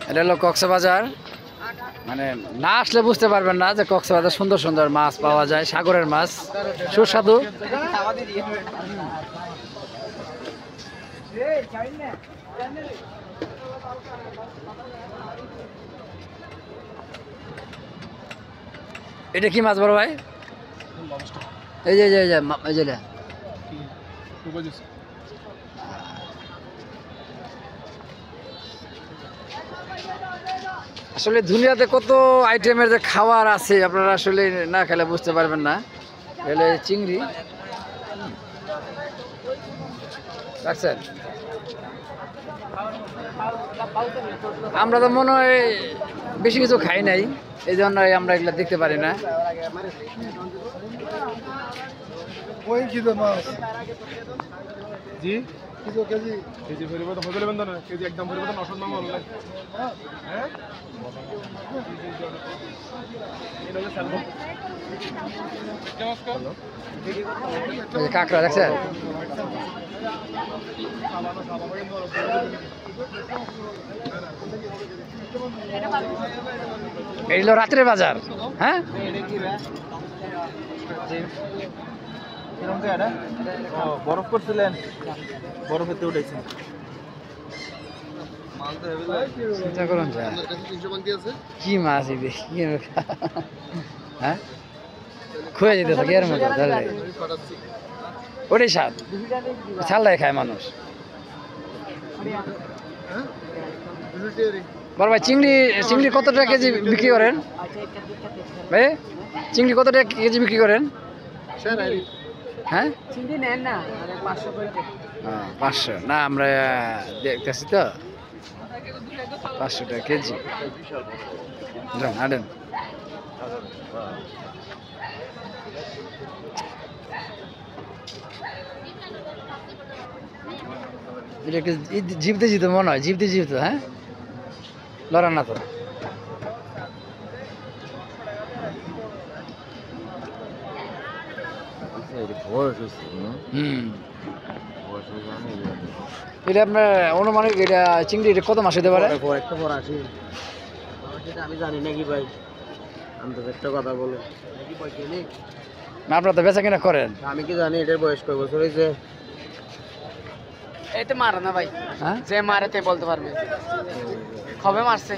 এটা হলো কক্সবাজার, মানে না আসলে বুঝতে পারবেন না যে কক্সবাজার সুন্দর সুন্দর মাছ পাওয়া যায়, সাগরের মাছ সুস্বাদু। এটা কি মাছ বড় ভাই? এই যে এই যে আসলে দুনিয়াতে কত আইটেমের যে খাবার আছে আপনারা আসলে না খেলে বুঝতে পারবেন না। এলে চিংড়ি রাখছেন, আমরা তো মনে হয় বেশি কিছু খাই নাই, এই জন্য আমরা এগুলো দেখতে পারি না। জি কেজি কেজি পরিবর্তন হতে পারবেন না, কেজি একদম পরিবর্তন অসৎ নাম বললে হ্যাঁ কাঁকড়া দেখছেন, এই হলো রাত্রের বাজার। হ্যাঁ বরফ করছিলেন, বরফেতে উঠেছেন। চিন্তা করুন কি মাছ হ্যাঁ খুঁয়ে যেতে থাকে এর মতো ধরলে ওটাই স্বাদ, ছাল্লাই খায় মানুষ। বড় ভাই চিংড়ি চিংড়ি কত টাকা কেজি বিক্রি করেন ভাই? চিংড়ি কত টাকা কেজি বিক্রি করেন? হ্যাঁ 500 না, আমরা দেখতেছি তো 500 টাকা কেজি। আনেন এটা কি জিভতে জিত মনে হয়, জিভতে জিত। হ্যাঁ লড়ান না তো। এটা আপনার অনুমানিক এটা চিংড়ি এটা কত মাস হতে পারে? আমি জানি নাকি ভাই, আমি তো একটা কথা বলো না, আপনারা তো বেচা কিনা করেন, আমি কি জানি এটার বয়স কয় বছর হয়েছে। এই তো মারে না ভাই, হ্যাঁ যে মারে তে বলতে পারবে কবে মারছে।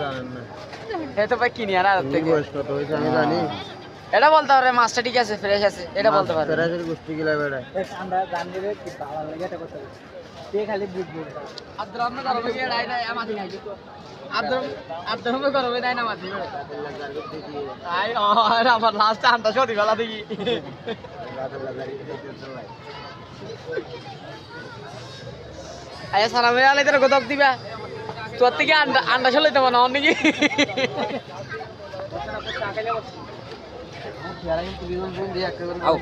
জানেন না এই তো ভাই কিনি আর থেকে বয়স কত হয়েছে আমি জানি। এটা বলতে পারবে মাছটা ঠিক আছে ফ্রেশ আছে, এটা বলতে পারবে। ফেরাজের গোষ্ঠী গিলা বেড়ায় আমরা জানি রে কি ভালো লাগে এটা করতে তে খালি বুঝবো আদ্রাম না করবে কি রাই রাই আমাদি নাই আদ্রাম না করবে নাই না মাদি আই আর আমার লাস্ট আন্দাজ হদি গলা দেখি আয় সারা মে আলে তোর গদক দিবা তোর থেকে আন্ডা চলে দেব না অনেকি আও